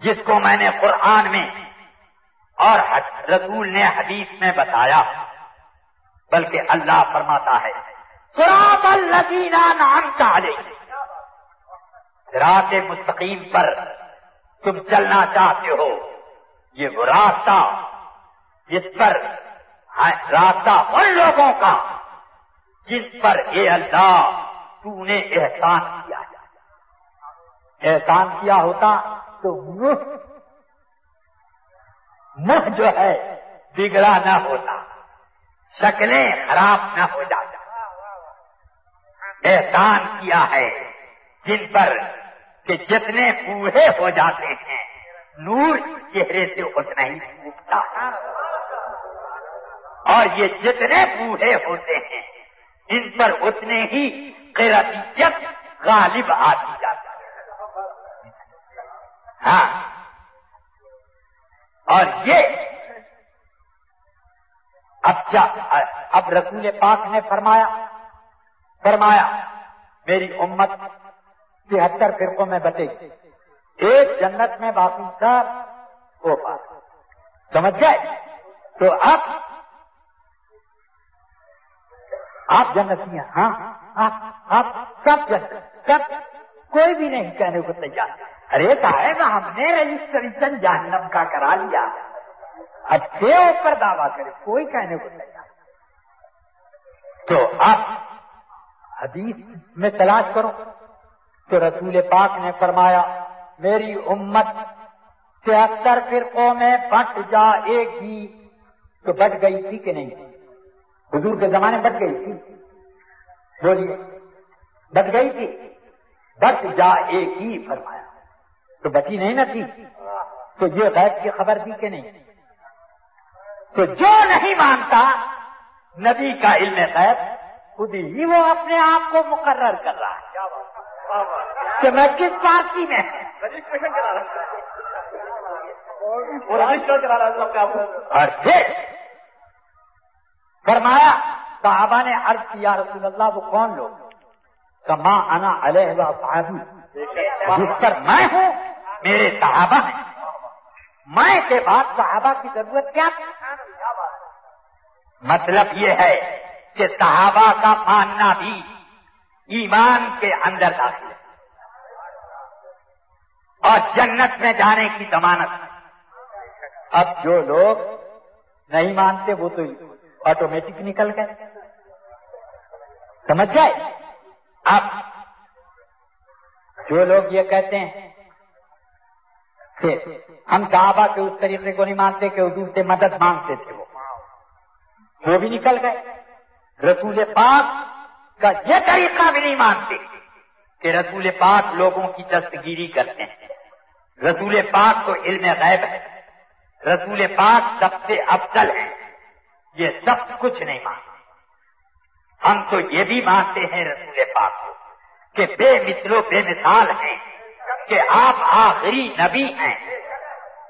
جس کو میں نے قرآن میں اور رسول نے حدیث میں بتایا، بلکہ اللہ فرماتا ہے صراط الذین انعمت علیہم۔ صراط مستقیم پر تم چلنا چاہتے ہو، یہ وہ راستہ جس پر راستہ ان لوگوں کا جن پر اے اللہ تو نے احسان کیا ہے۔ احسان کیا ہوتا تو منہ جو ہے بگڑا نہ ہوتا، شکلیں خراب نہ ہو جاتی۔ احسان کیا ہے جن پر کہ جتنے بوڑھے ہو جاتے ہیں نور چہرے سے اتنا ہی اٹھتا ہے، اور یہ جتنے بوڑھے ہوتے ہیں ان پر اتنے ہی قربیت غالب آتی جاتی ہے۔ ہاں، اور یہ اب رسول پاک نے فرمایا میری امت 73 فرقوں میں بٹے گی، ایک جنت میں باقی سب وہ پاک۔ سمجھ گئے؟ تو اب آپ جنتی ہیں، ہاں آپ سب جنت، سب، کوئی بھی نہیں کہنے کو تیار۔ ارے صاحب ہم نے رجسٹریشن جہنم کا کرا لیا، اچھے اوپر دعویٰ کرے، کوئی کہنے کو تیار۔ تو اب حدیث میں تلاش کرو تو رسول پاک نے فرمایا میری امت 73 فرقوں میں بٹ جائے گی۔ تو بٹ گئی تھی کہ نہیں؟ حضور کے زمانے بٹ گئی تھی؟ بولیے، بٹ گئی تھی؟ بٹ جائے گی فرمایا، تو بٹی نہیں نہ تھی؟ تو یہ غیب کی خبر دی کہ نہیں؟ تو جو نہیں مانتا نبی کا علم غیب، خود ہی وہ اپنے آپ کو مقرر کر رہا ہے کہ میں کس پارٹی میں اور پھر فرمایا صحابہ نے عرض کیا رسول اللہ وہ کون لوگ؟ کما انا علیہ و صحابی، جس پر میں ہوں میرے صحابہ ہیں، میں کے بعد صحابہ کی ضرورت کیا؟ مطلب یہ ہے کہ صحابہ کا ماننا بھی ایمان کے اندر داخل ہے اور جنت میں جانے کی ضمانت ہے۔ اب جو لوگ نہیں مانتے وہ تو آٹومیٹک نکل گئے، سمجھ گئے؟ اب جو لوگ یہ کہتے ہیں کہ ہم صحابہ کے اس طریقے کو نہیں مانتے کہ حضور سے مدد مانگتے تھے، وہ بھی نکل گئے۔ رسول پاک کا یہ طریقہ بھی نہیں مانتے کہ رسول پاک لوگوں کی دستگیری کرتے ہیں، رسول پاک کو علم غیب ہے، رسول پاک سب سے افضل ہے، یہ سب کچھ نہیں مانتے۔ ہم تو یہ بھی مانتے ہیں رسول پاک کو کہ بے مثل و بے مثال ہیں، کہ آپ آخری نبی ہیں،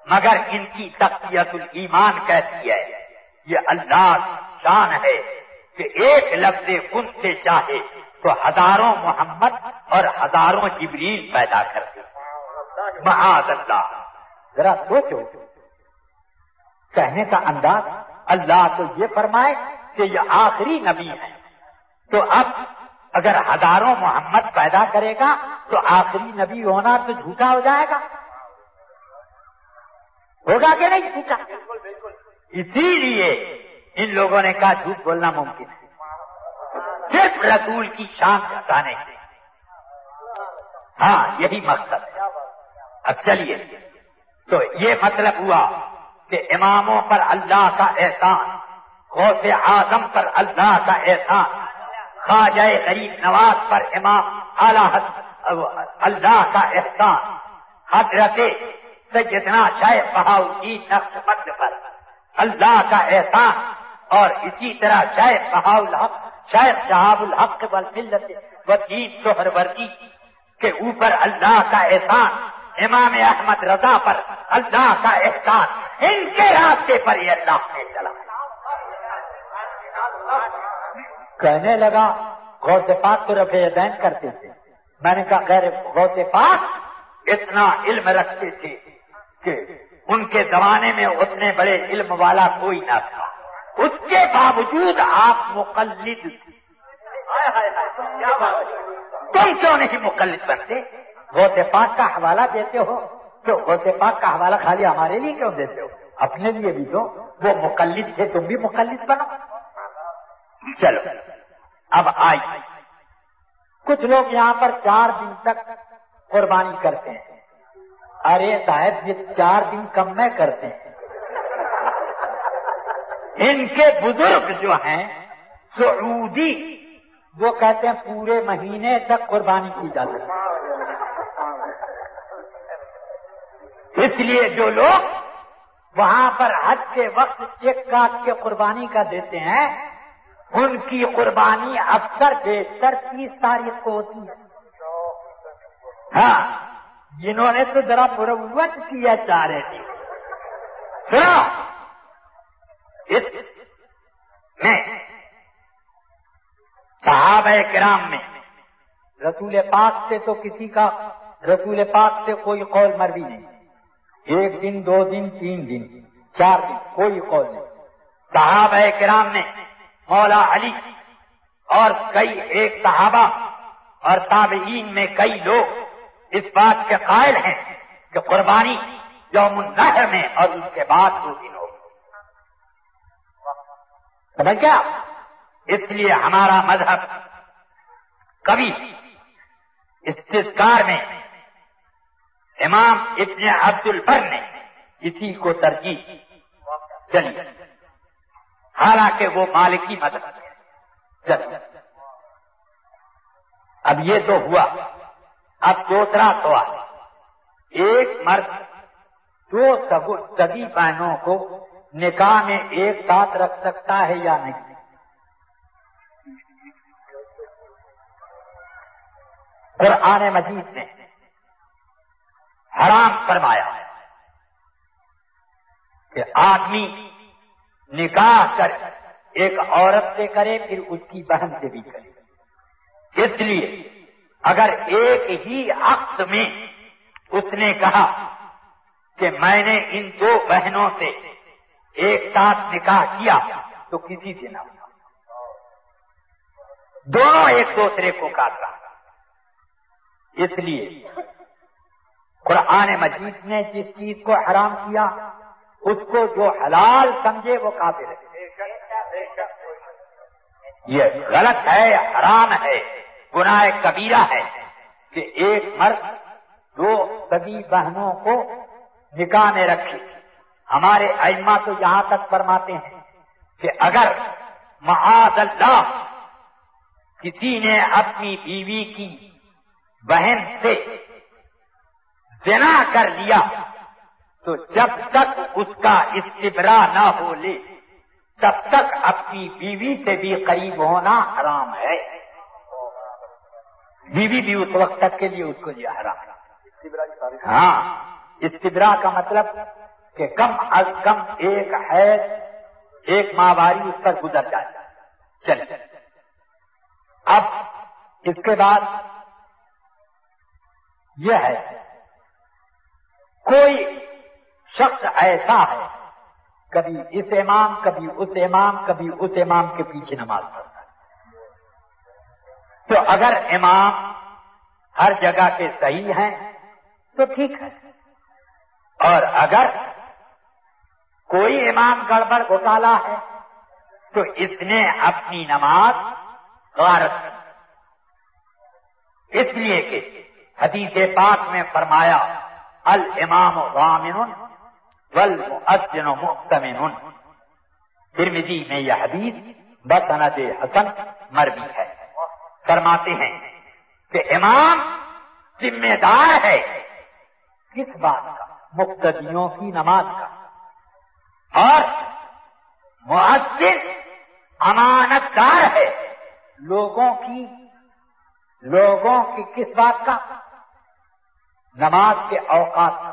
مگر ان کی تقویت الایمان کہتی ہے یہ اللہ کی شان ہے کہ ایک لفظ کن سے چاہے تو ہزاروں محمد اور ہزاروں جبریل پیدا کرتے۔ معاذ اللہ، ذرا سوچو کہنے کا انداز۔ اللہ تو یہ فرمائے کہ یہ آخری نبی ہے، تو اب اگر ہزاروں محمد پیدا کرے گا تو آخری نبی ہونا تو جھوٹا ہو جائے گا، ہوگا کہ نہیں جھوٹا؟ اسی لیے ان لوگوں نے کہا جھوٹ بولنا ممکن ہے صرف رسول کی شان بتانے سے۔ ہاں یہی مقصد ہے۔ اب چلیے، تو یہ مطلب ہوا کہ اماموں پر اللہ کا احسان، غوث اعظم پر اللہ کا احسان، خواجہ غریب نواز پر امام اعلیٰ اللہ کا احسان، حضرت سیدنا شیخ بہاؤالدین نقشبند پر اللہ کا احسان، اور اسی طرح شیخ بہاؤالحق، شیخ شہاب الحق والملت والدین سہروردی کے اوپر اللہ کا احسان، امام احمد رضا پر اللہ کا احسان، ان کے راستے پر یہ اللہ نے چلا۔ کہنے لگا غوث پاک تو رفع یدین کرتے تھے۔ میں نے کہا غیر غوث پاک اتنا علم رکھتے تھے کہ ان کے زمانے میں اتنے بڑے علم والا کوئی نہ تھا، اس کے باوجود آپ مقلد تھے۔ تم کیوں نہیں مقلد بنتے؟ غوث پاک کا حوالہ دیتے ہو تو غوث پاک کا حوالہ خالی ہمارے لیے کیوں دیتے ہو؟ اپنے لیے بھی دو، وہ مقلد تھے تم بھی مقلد بنو۔ چلو اب آئی، کچھ لوگ یہاں پر 4 دن تک قربانی کرتے ہیں۔ ارے صاحب یہ 4 دن کم میں کرتے ہیں، ان کے بزرگ جو ہیں سعودی وہ کہتے ہیں پورے مہینے تک قربانی کی جاتی ہے۔ اس لیے جو لوگ وہاں پر حج کے وقت چیک کاٹ کے قربانی کا دیتے ہیں ان کی قربانی اکثر بیشتر 30 تاریخ کو ہوتی ہے۔ ہاں جنہوں نے تو ذرا مروت کیا چاہ رہے تھے، سنو اس میں صحابہ کرام میں رسول پاک سے تو کسی کا رسول پاک سے کوئی قول مروی نہیں، 1 دن 2 دن 3 دن 4 دن کوئی قول نہیں۔ صحابہ کرام نے مولا علی اور کئی ایک صحابہ اور تابعین میں کئی لوگ اس بات کے قائل ہیں کہ قربانی یوم النحر میں اور اس کے بعد 2 دن ہوگی۔ سمجھ گیا؟ اس لیے ہمارا مذہب کبھی استذکار میں امام ابن عبد البر نے اسی کو ترجیح چلی، حالانکہ وہ مالکی مذہب ہے۔ چلو اب یہ تو ہوا، اب دوسرا سوال، ایک مرد 2 سگی بہنوں کو نکاح میں ایک ساتھ رکھ سکتا ہے یا نہیں؟ قرآن مجید نے حرام فرمایا کہ آدمی نکاح کر ایک عورت سے کرے پھر اس کی بہن سے بھی کرے، اس لیے اگر ایک ہی وقت میں اس نے کہا کہ میں نے ان دو بہنوں سے ایک ساتھ نکاح کیا تو کسی سے نہ ہوا، دونوں ایک دوسرے کو کاٹ رہا۔ اس لیے قرآن مجید نے جس چیز کو حرام کیا اس کو جو حلال سمجھے وہ کافر ہے۔ یہ غلط ہے، حرام ہے، گناہ کبیرہ ہے کہ ایک مرد دو سگی بہنوں کو نکاح میں رکھے۔ ہمارے ائمہ تو یہاں تک فرماتے ہیں کہ اگر معاذ اللہ کسی نے اپنی بیوی کی بہن سے زنا کر لیا تو جب تک اس کا استبراء نہ ہو لے تب تک اپنی بیوی سے بھی قریب ہونا حرام ہے۔ بیوی بھی اس وقت تک کے لیے اس کو یہ حرام ہے۔ ہاں، استبراء کا مطلب کہ کم از کم ایک حیض ایک ماہواری اس پر گزر جائے۔ چلے اب اس کے بعد یہ ہے کوئی شخص ایسا ہے کبھی اس امام کبھی اس امام کبھی اس امام کے پیچھے نماز پڑھتا ہے، تو اگر امام ہر جگہ کے صحیح ہیں تو ٹھیک ہے، اور اگر کوئی امام گڑبڑ گھوٹالا ہے تو اس نے اپنی نماز غارت کی، اس لیے کہ حدیث پاک میں فرمایا الامام ضامن والمؤذن مؤتمن۔ ترمذی میں یہ حدیث بسند حسن مروی ہے۔ فرماتے ہیں کہ امام ذمہ دار ہے کس بات کا؟ مقتدیوں کی نماز کا، اور مؤذن امانت دار ہے لوگوں کی کس بات کا؟ نماز کے اوقات کا،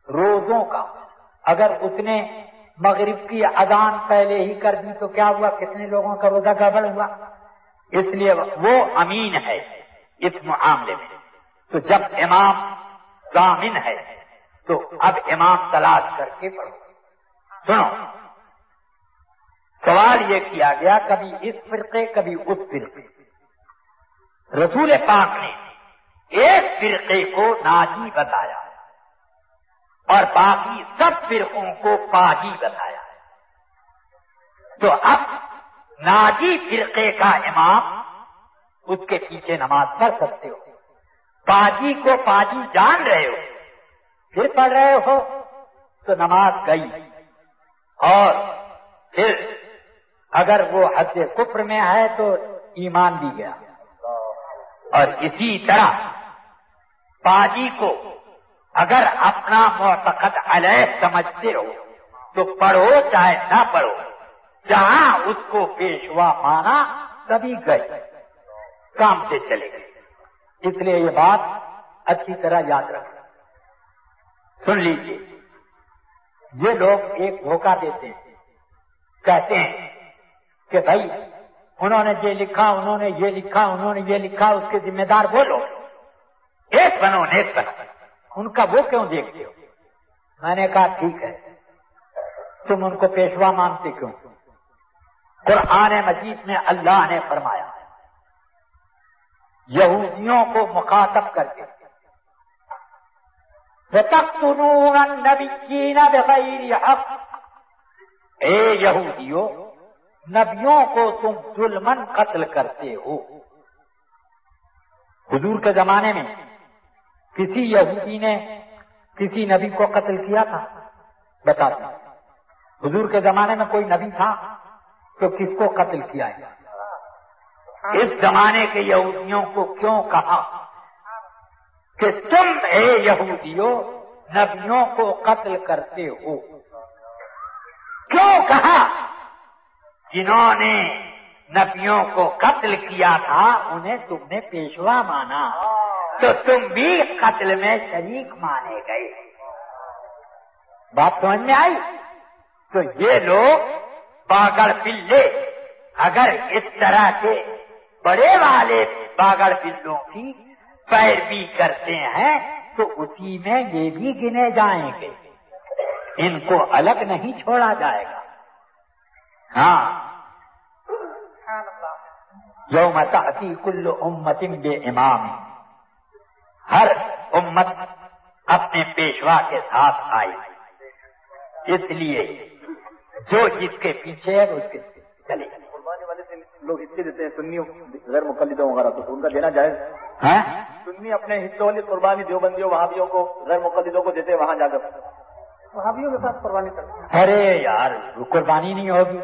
روزوں کا۔ اگر اس نے مغرب کی اذان پہلے ہی کر دی تو کیا ہوا؟ کتنے لوگوں کا روزہ گڑبڑ ہوا۔ اس لیے وہ امین ہے اس معاملے میں۔ تو جب امام ضامن ہے تو اب امام تلاش کر کے پڑھو۔ سنو، سوال یہ کیا گیا کبھی اس فرقے کبھی اس فرقے، رسول پاک نے ایک فرقے کو ناجی بتایا اور باقی سب فرقوں کو پاجی بتایا، تو اب ناجی فرقے کا امام اس کے پیچھے نماز پڑھ سکتے ہو، پاجی کو پاجی جان رہے ہو پھر پڑھ رہے ہو تو نماز گئی، اور پھر اگر وہ حد کفر میں ہے تو ایمان بھی گیا۔ اور اسی طرح پاجی کو اگر اپنا معتقد علیہ سمجھتے ہو تو پڑھو چاہے نہ پڑھو، جہاں اس کو پیشوا مانا کبھی گئے، کام سے چلے گئے۔ اس لیے یہ بات اچھی طرح یاد رکھیں۔ سن لیجیے، یہ لوگ ایک دھوکہ دیتے ہیں، کہتے ہیں کہ بھائی انہوں نے یہ لکھا، انہوں نے یہ لکھا، انہوں نے یہ لکھا، اس کے ذمہ دار وہ لوگ، ایک بنو نیک بنو، ان کا وہ کیوں دیکھتے ہو؟ میں نے کہا ٹھیک ہے، تم ان کو پیشوا مانتے کیوں؟ قرآن مجید میں اللہ نے فرمایا یہودیوں کو مخاطب کر کے وَتَقْتُلُونَ النَّبِيِّينَ بِغَيْرِ حَقٍّ، اے یہودیوں نبیوں کو تم ظلماً قتل کرتے ہو۔ حضور کے زمانے میں کسی یہودی نے کسی نبی کو قتل کیا تھا؟ بتا دیں، حضور کے زمانے میں کوئی نبی تھا تو کس کو قتل کیا ہے؟ اس زمانے کے یہودیوں کو کیوں کہا کہ تم اے یہودیوں نبیوں کو قتل کرتے ہو؟ کیوں کہا؟ جنہوں نے نبیوں کو قتل کیا تھا انہیں تم نے پیشوا مانا تو تم بھی قتل میں شریک مانے گئے۔ بات سمجھ میں آئی؟ تو یہ لوگ پاگل پلے اگر اس طرح کے بڑے والے باگڑ بلوں کی پیروی کرتے ہیں تو اسی میں یہ بھی گنے جائیں گے، ان کو الگ نہیں چھوڑا جائے گا۔ ہاں، یوم تأتی کل امت بامام، ہر امت اپنے پیشوا کے ساتھ آئی، اس لیے جو جس کے پیچھے ہے اس کے چلے۔ قربانی والے دن لوگ حصے دیتے ہیں سنی غیر مقلدوں وغیرہ، تو ان کا دینا جائز؟ سنی اپنے حصوں والی قربانی دیوبندیوں وہابیوں کو غیر مقلدوں کو دیتے ہیں، وہاں جا کر وہابیوں کے ساتھ قربانی کرتے ہیں۔ ارے یار قربانی نہیں ہوگی،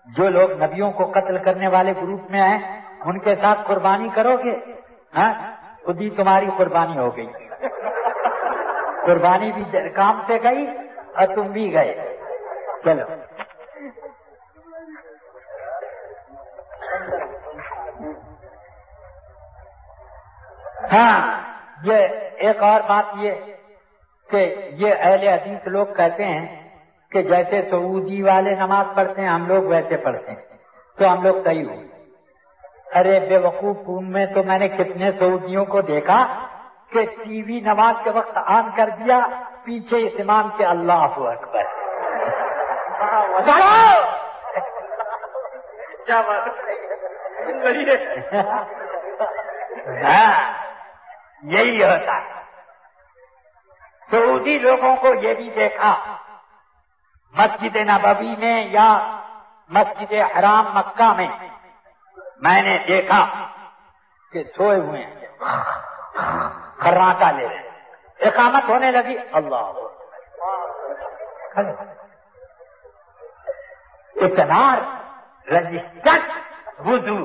جو لوگ نبیوں کو قتل کرنے والے گروپ میں ہیں ان کے ساتھ قربانی کرو گے؟ ہاں، خود ہی تمہاری قربانی ہو گئی، قربانی بھی کام سے گئی اور تم بھی گئے۔ چلو ہاں، یہ ایک اور بات یہ کہ یہ اہل حدیث لوگ کہتے ہیں کہ جیسے سعودی والے نماز پڑھتے ہیں ہم لوگ ویسے پڑھتے ہیں تو ہم لوگ صحیح ہوں۔ ارے بے وقوف ہوں میں تو میں نے کتنے سعودیوں کو دیکھا کہ ٹی وی نماز کے وقت آن کر دیا، پیچھے اس امام کے اللہ اکبر، کیا بات ہاں یہی ہوتا ہے۔ سعودی لوگوں کو یہ بھی دیکھا مسجد نبوی میں یا مسجد حرام مکہ میں، میں نے دیکھا کہ سوئے ہوئے ہیں، خراٹا لے رہے ہیں، اقامت ہونے لگی، اللہ اتنا رجسٹرڈ وضو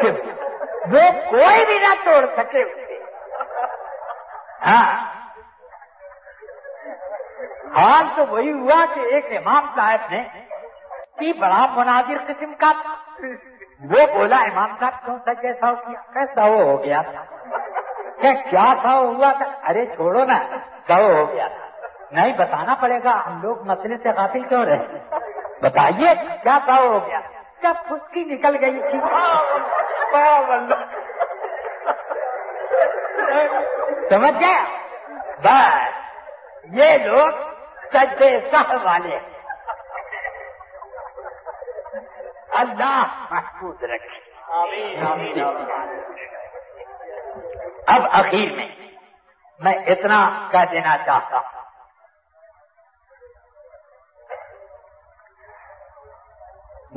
کہ وہ کوئی بھی نہ توڑ سکے اسے۔ ہاں، حال تو وہی ہوا کہ ایک امام صاحب نے بڑا مناظر قسم کا، وہ بولا امام صاحب کون سا کیسا کیسا وہ ہو گیا تھا، کیا تھا ہوا تھا؟ ارے چھوڑو نا، کیا ہو گیا تھا؟ نہیں بتانا پڑے گا، ہم لوگ مسئلے سے غافل کیوں رہے؟ بتائیے کیا تھا ہو گیا؟ کیا پھسکی نکل گئی تھی؟ سمجھ گیا؟ بس یہ لوگ سجدے سہو والے، اللہ محفوظ رکھے۔ اب اخیر میں اتنا کہہ دینا چاہتا ہوں،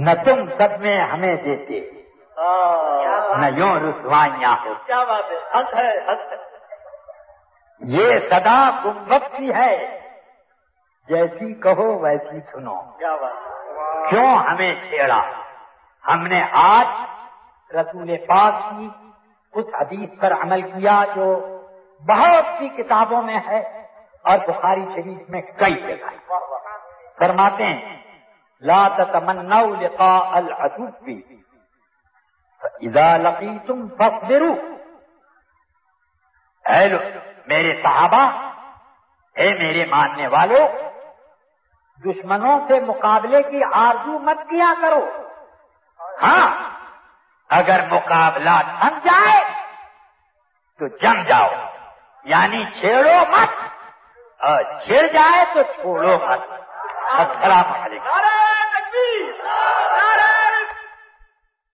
نہ تم سب میں ہمیں دیتے، نہ یوں رسوائیاں ہو۔ کیا بات ہے، حق ہے، حق ہے۔ یہ صدا گنبد کی ہے، جیسی کہو ویسی سنو۔ کیا بات، کیوں ہمیں چھیڑا؟ ہم نے آج رسول پاک کی اس حدیث پر عمل کیا جو بہت سی کتابوں میں ہے اور بخاری شریف میں کئی جگہ فرماتے ہیں لا تتمنوا لقاء العدو فاذا لقيتم فاصبروا۔ اے میرے صحابہ، اے میرے ماننے والوں، دشمنوں سے مقابلے کی آرزو مت کیا کرو۔ ہاں، اگر مقابلہ تھم جائے تو جم جاؤ، یعنی چھیڑو مت، اور چھڑ جائے تو چھوڑو مت۔ السلام علیکم۔